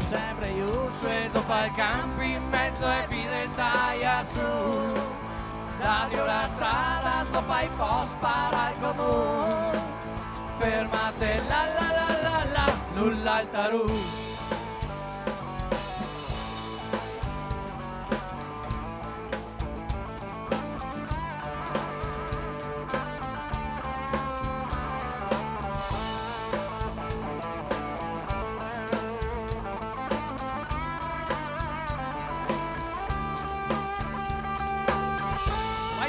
sempre io, sueto pal campo in mezzo ai fidenzaia su. Dario la strada, sopra i post para il comune. Fermate la la la la la, nulla al tarù.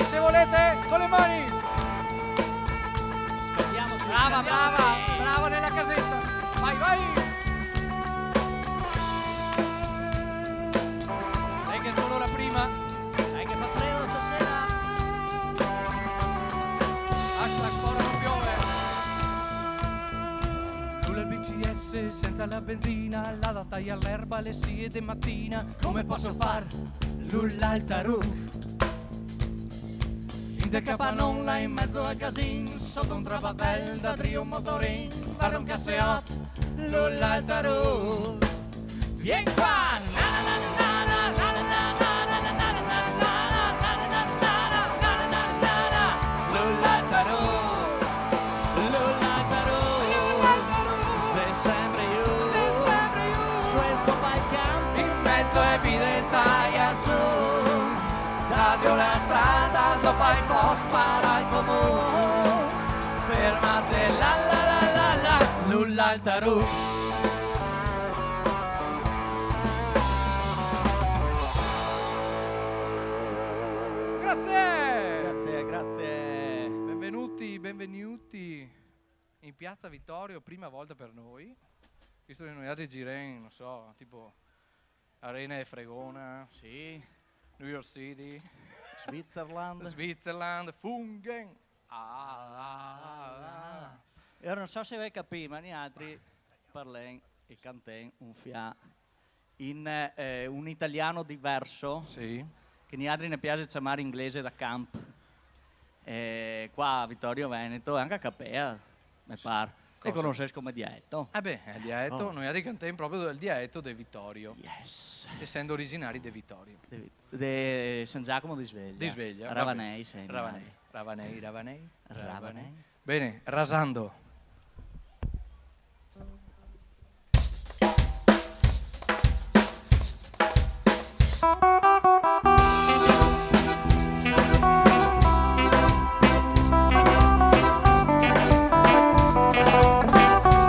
Se volete con le mani. Scagliamoci. Brava nella casetta. Vai. Dai che è solo la prima. Dai che fa freddo stasera. Ancora non piove. Nulla il BCS senza la benzina, la data all'erba alle 6 di mattina. Come posso far? Nulla al tarù. De Capanonla in mezzo al casin, sotto un travabel da trio motorin, fare un casseot, Nulla al tarù. Vien qua! Nulla al tarù. Nulla al tarù. Sei sempre io. Suelto pal campo in mezzo ai fidenzaia su. Dario la strada, dopo il post para il comune. Fermate la la la la la, nulla al tarù. Grazie. Benvenuti in Piazza Vittorio, prima volta per noi. Visto che noi altri gireni, non so, tipo Arena e Fregona, Sì, New York City, Switzerland. Fungen. Io non so se voi capite, ma gli altri parlano e cantano un fià in un italiano diverso, Sì. che gli altri ne piace chiamare inglese da camp. Qua a Vittorio Veneto, anche a Capea, mi pare. E Cosa? conosci come dialetto? Il dialetto, Oh. noi altri cantiamo proprio del dialetto di Vittorio, Yes. essendo originari di Vittorio. De San Giacomo di Sveglia. Di Sveglia. Ravanei, sei. Ravanei. Ravanei. Bene, rasando.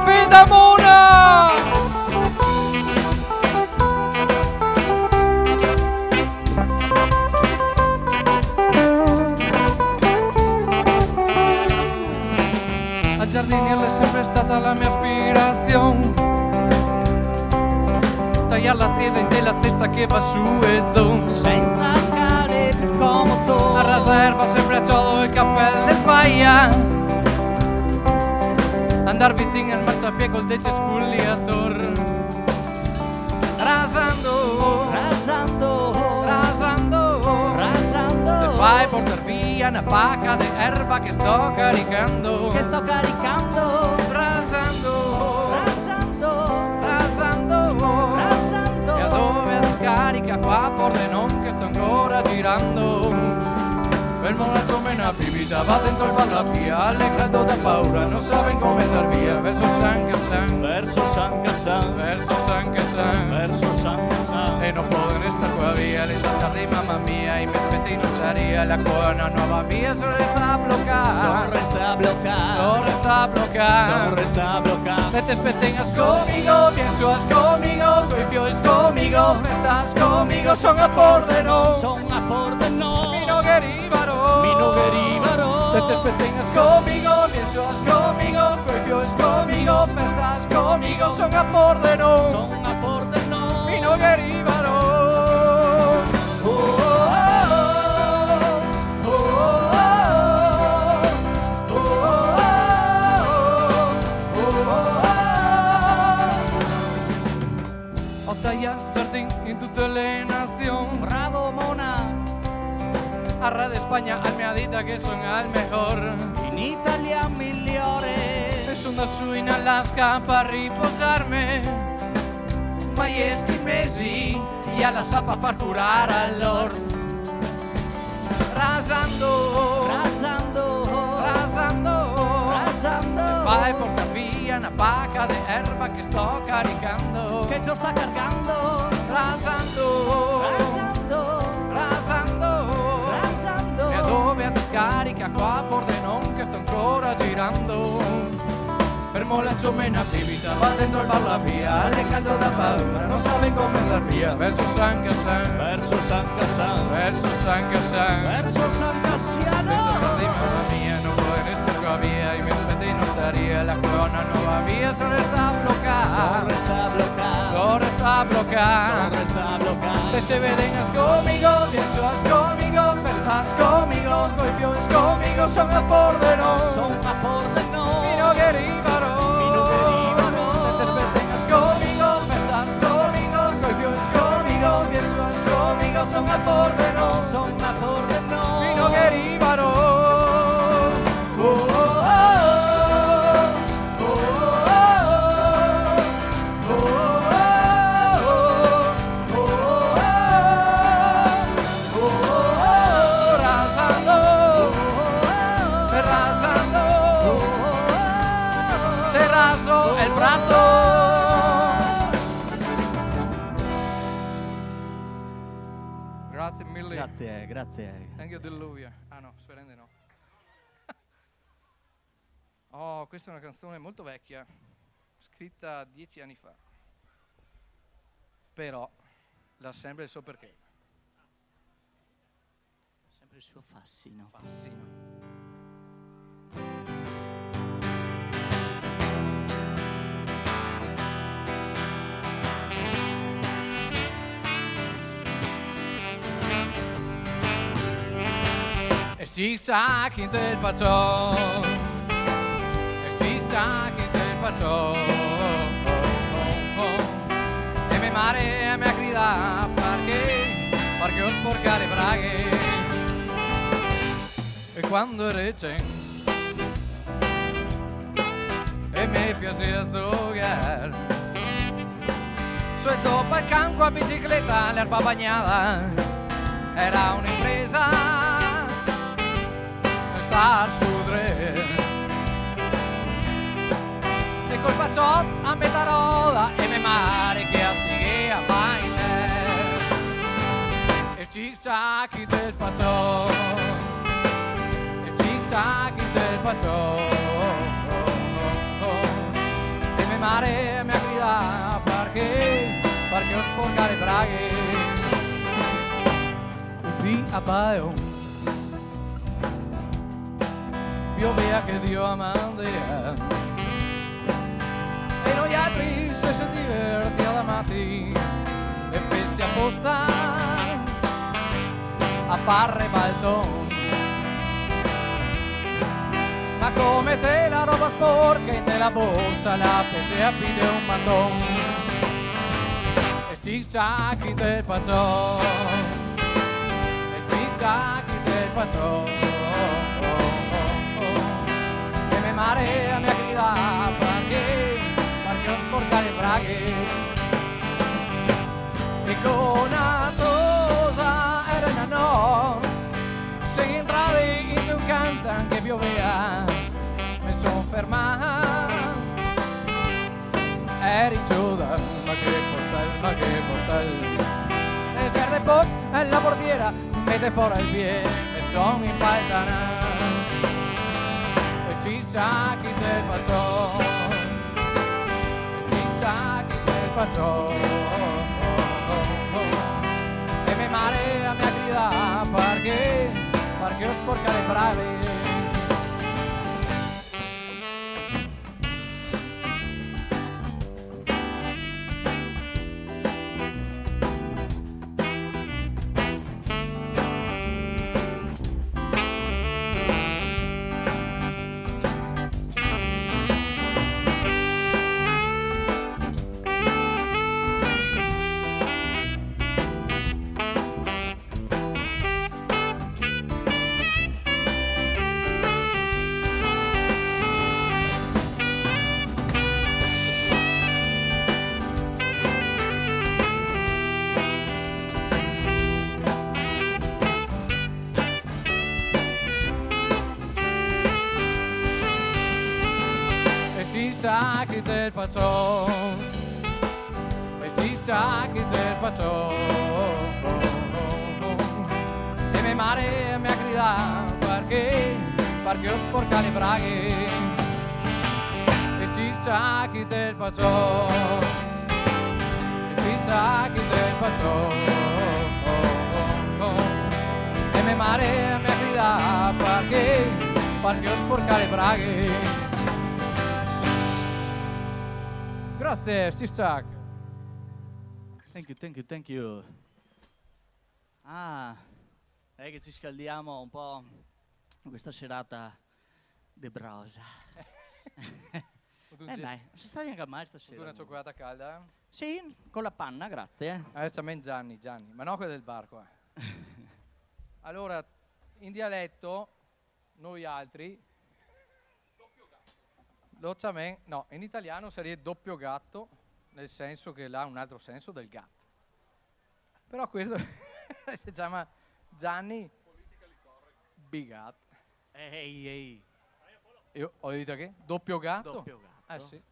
Fidamona! A giardiniere è sempre stata la mia aspirazione. Tagliare la chiesa in della cesta che va su e zoom. Senza scale come tu. A rasa erba sempre a ciolo e cappelle paia. Andar vicino al marciapiede col dece spugliator. Rasando, te fai portar via una pacca di erba che sto caricando. Rasando, e a dove la discarica qua Pordenone che sto ancora girando. Fermo una somena bibita, va dentro il bar la via, alle caldo da paura, non saben come andar via, verso San Cassan, e non puedo estar todavía, le tanta de mamma mia, y me spete y no claría, la coda una nueva vía, solo está bloqueada, Vete spetengas conmigo, piensas conmigo, coi fios conmigo, estás conmigo, son a Pordenone, mi no derivaro. Vete spetengas conmigo, piensas conmigo, coi fios conmigo, estás conmigo, son a Pordenone, mi no derivaro. Ho tagliato giardini in tutte le nazioni. Bravo Mona, A Red España, al mia dita che sono al mejor. in Italia migliore. Es un Ando su in Alaska per riposarmi, ma gli eschimesi e alla sapa per curare all'ord. Rasando, Rasando, rasando, rasando, vai porta via una pacca di erba che sto caricando. che te lo sta cargando. Rasando, Rasando, rasando, rasando, e dove a discarica qua Pordenone che sto ancora girando. Fermo la ciumena bibita, va dentro il bar la via, le caldo da paura, non sabe come andar via. Verso San Gassan, verso San Cassano, verso San Gassan. verso San Cassiano. Mamma mía, no pueden estar todavía y me metí no estaría la corona no va vía, solo está bloqueada, Solo está bloccado, solo está bloqueada. solo está bloccado. Se se vengas conmigo, piensas conmigo, verdad conmigo, coi pies conmigo, son a Pordenone, Son a Pordenone, Vino che ribaro, Vino che ribaro. Se te vengas conmigo, verdad conmigo, coi pies conmigo, piensas conmigo, son a Pordenone, son a Pordenone. Vino che ribaro. El prato. Grazie mille. Grazie, grazie. Anche Deluvia. Ah no, sperende no. Oh, questa è una canzone molto vecchia, scritta 10 anni fa. Però l'ha sempre il suo perché. Sempre il suo fascino. Fascino. El zigzag del patrón, el zigzag del patrón, e mi mare mi grida perché ho sporca le braghe, e quando recen e mi piace giocar, suelto pa'l campo a bicicletta, l'erba bagnata, era un'impresa star su dre, e col paciot a metà roda e me mare che assighe a bailar, il zigzag del paciot, il zigzag del paciot, e me mare mi grida perché ho sporca le braghe, di abbaio pioveva che Dio amandea e noi altri se si divertia la mattina e pensi apposta a fare balcone, ma come te la roba sporca in nella borsa la pensi a pide un mandon e zigzag del paciò, e zigzag del paciò, marea mi grida perché ho sporca le braghe, e con una cosa era una no, se entrati in un canto che pioveva mi son fermata, eri giuda ma che portal, e perde poco e la portiera mette fuori il piede mi son impaltanata. Zigzag del patrón, el zigzag del patrón, e me marea mi grida perché ho sporca le brave. zigzag del paciò, e zigzag del paciò, e mia madre mi ha gridato perché ho sporca le braghe, e zigzag del paciò, e zigzag del paciò, e mia madre mi ha gridato perché ho sporca le braghe. Grazie, zigzag. Thank you. Ah, è che ci scaldiamo un po' in questa serata debrosa. Dai, si sta anche a mai stasera. Una cioccolata calda? Sì, con la panna, grazie. Adesso a me Gianni, ma no quella del barco. Allora, in dialetto, noi altri... No, in italiano sarebbe doppio gatto, nel senso che ha un altro senso del gatto. Però questo si chiama Gianni Bigat. Ehi. Io ho detto che? Doppio gatto? Doppio gatto. Sì.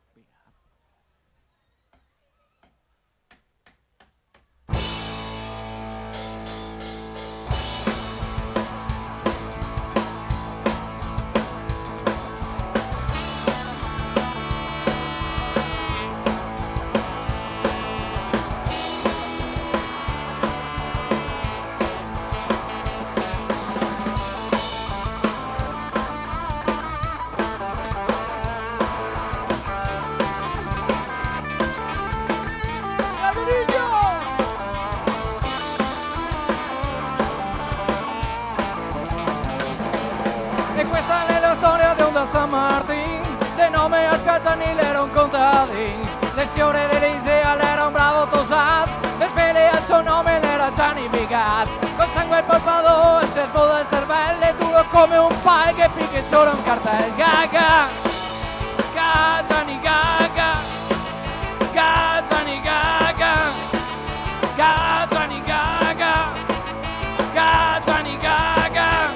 E questa è la storia di un San Martin, le nome a Spiaggianile erano contati, le signore dell'Isea l'era un bravo Tosat, le spele al suo nome l'era Gianni Bigat, col sangue al polpado e il servo del cervello, è duro come un pai che picchia solo un cartel. Gaga, Gianni Gaga, Gianni Gaga, Gianni Gaga, Gianni Gaga,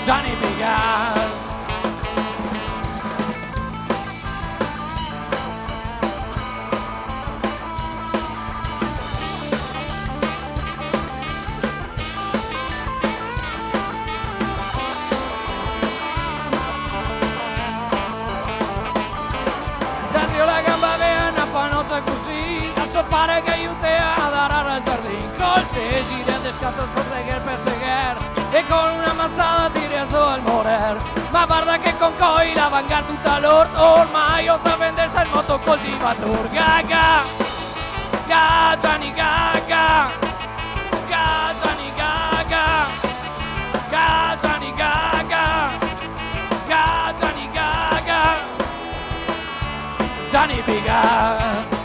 Gianni Bigat. Dario la gamba vea una panosa così, a so pare che aiuta ad arare al giardino, col sesi del descanso sorregher per seguir, e con una mazzata ti rialzò al morer. Ma guarda che con coi la vangar tutta l'orto, ormai ho da vendersi il motocoltivator. Gaga, Gianni Gaga, Gianni Gaga, Gianni Gaga, Gianni Gaga, Gianni Bigat.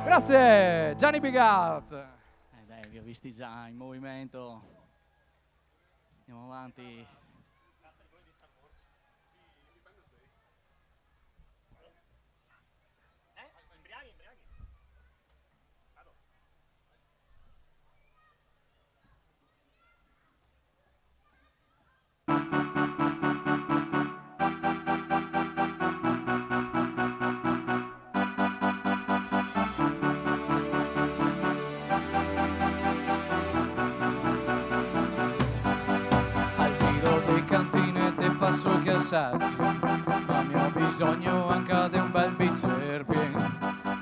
Grazie, Gianni Bigat. Dai, vi ho visti già in movimento. Andiamo avanti. Passo che assaggi, ma mi ho bisogno anche di un bel bicchiere pieno.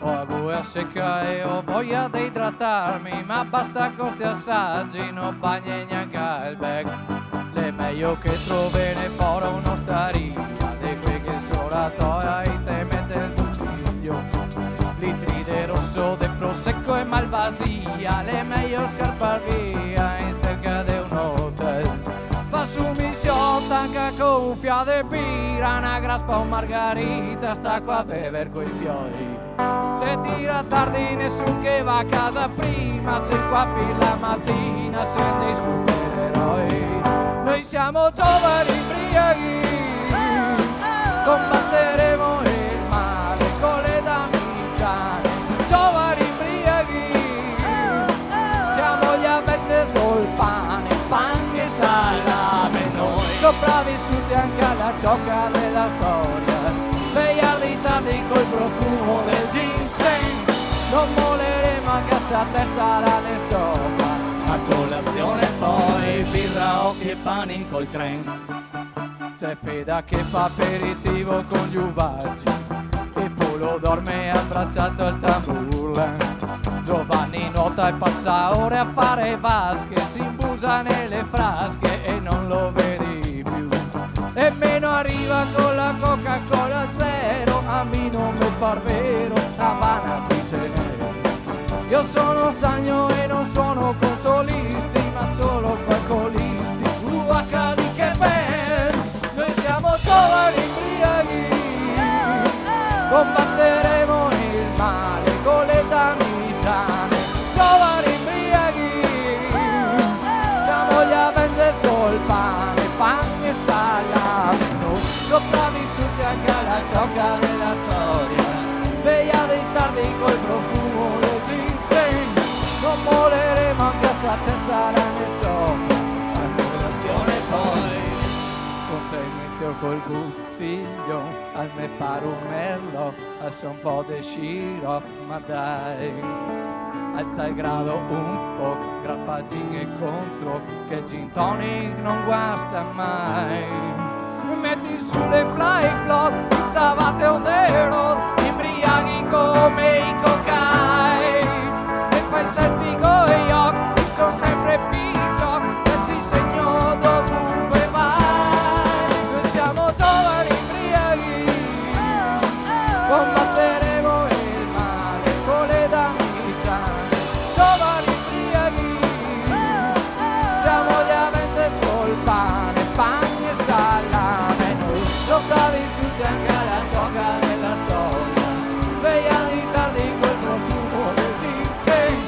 Ho la gola secca e ho voglia di idratarmi, ma basta con questi assaggi, non bagni neanche il becco. Le meglio che trovene fuori un'osteria, di quei che sola toia e te mette il bottiglio. Litri di rosso, di prosecco e malvasia, le meglio scappar via in cerca di un hotel. Fa su missione anche con fiade pira, una graspa o margarita, sta qua a bever coi fiori. Se tira tardi nessun che va a casa prima, se qua fin la mattina siamo dei supereroi. Noi siamo giovani imbriaghi, combatteremo il male con le damigiane. Giovani imbriaghi, siamo gli avventers col pane, pan che salame noi. Lo sopravvissuti anche alla ciocca della storia. Svegliarli tardi col profumo del ginseng, non moleremo anche se a testa rane sopra. A colazione poi birra, occhi e pani col creme. C'è Feda che fa aperitivo con gli uvaggi e Polo dorme abbracciato al tamburla. Giovanni nuota e passa ore a fare vasche, si imbusa nelle frasche e non lo vedi più. E meno arriva con la Coca-Cola zero, a me non mi par vero, Havana dice nero. Io sono stagno e non suono con solisti, ma solo con colisti. HD che band, noi siamo giovani imbriaghi, combatteremo il male con le damigiane. Giovani imbriaghi, siamo gli Avengers col pane, e salame. Noi sopravvissuti anche alla ciocca della storia, svegliati tardi col profumo del ginseng, non moleremo anche se a testa rane sopra. Poi con te inizio col bottiglio, al me pare un merlo, alza un po' de sciro, ma dai, alza il grado un po', grappa gin e contro, che gin tonic non guasta mai. Metti sulle fly flot, stavate on the road, imbriaghi come i cocai, e fai selfie con gli occhi, sono sempre picciocchi, e si segno dovunque vai. Noi siamo giovani imbriaghi, combatteremo il male con le damigiane. Giovani imbriaghi, siamo gli Avengers col pane, e salame. Noi sopravvissuti anche alla ciocca della storia, svegliati tardi col profumo del ginseng,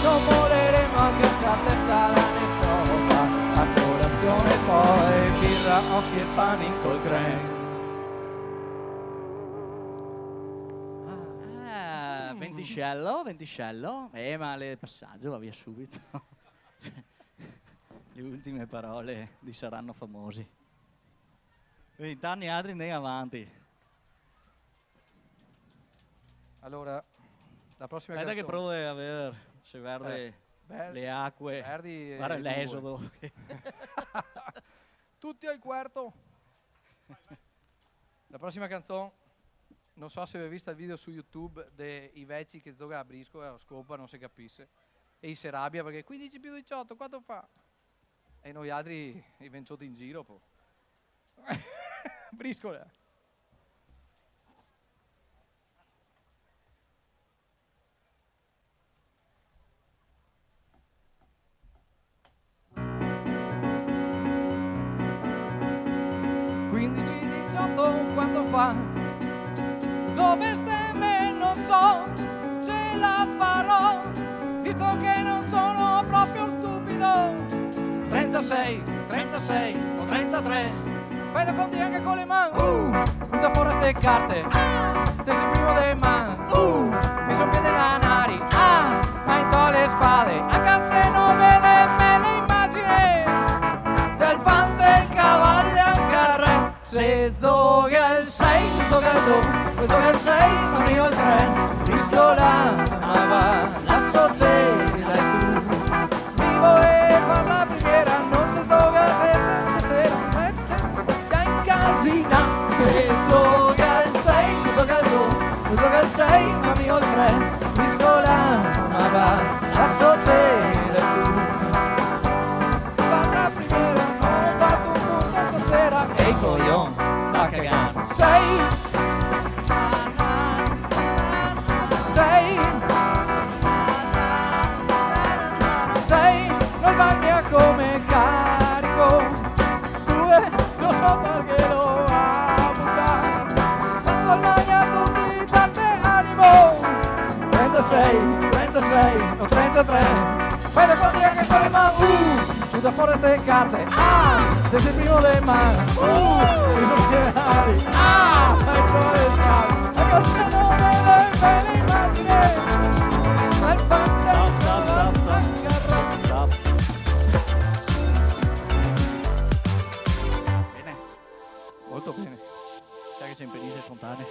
non moleremo anche se a testa rane sopra. A colazione poi birra, occhi e pani col creme. Ventiscello. Male il passaggio, va via subito. Le ultime parole di Saranno famosi. 20 anni altri andiamo avanti. Allora, la prossima Aspetta che canzone. provo a vedere se Verdi le acque. Verdi Guarda e l'esodo. Tutti al quarto. La prossima canzone, non so se avete visto il video su YouTube dei vecchi che gioca a brisco e a scopa, non si capisce. E si arrabbia perché 15 più 18, quanto fa? E noi altri i vencioti in giro, po'. Briscola. Quanto fa? Dove stemme non so, ce la farò, visto che non sono proprio stupido. 36 o 33, fai da conti anche con le mani. Butta fuori ste carte, te sei primo dei man. Mi son piede da nari, ma in to le spade, anche se non vede me le immagini del fante e il cavallo anche al re. Se zoga il 6, zoga il 2, zoga il 6, amico il 3, pistola, ma va, la società e tu. Vivo e far la preghiera, non si zoga il 7, sera, da in casina. Se zoga il 6, zoga il 2, zoga il 6, amico il 3, pistola, ma va, la società e tu. Far la preghiera, non ho fatto un punto stasera. Ehi coglion, va a cagare. Sei, non va via come carico, 2, lo so perché lo ha buttato, la salvagna tutti date animo, 36 o 33, fai le conti anche con le mani, tutta fuori ste carte, se sei primo dei man, mi sono schierati, fai fuori le carte, e così non vede bene immagine, nel molto bene. Sai che sempre lì sei spontaneo.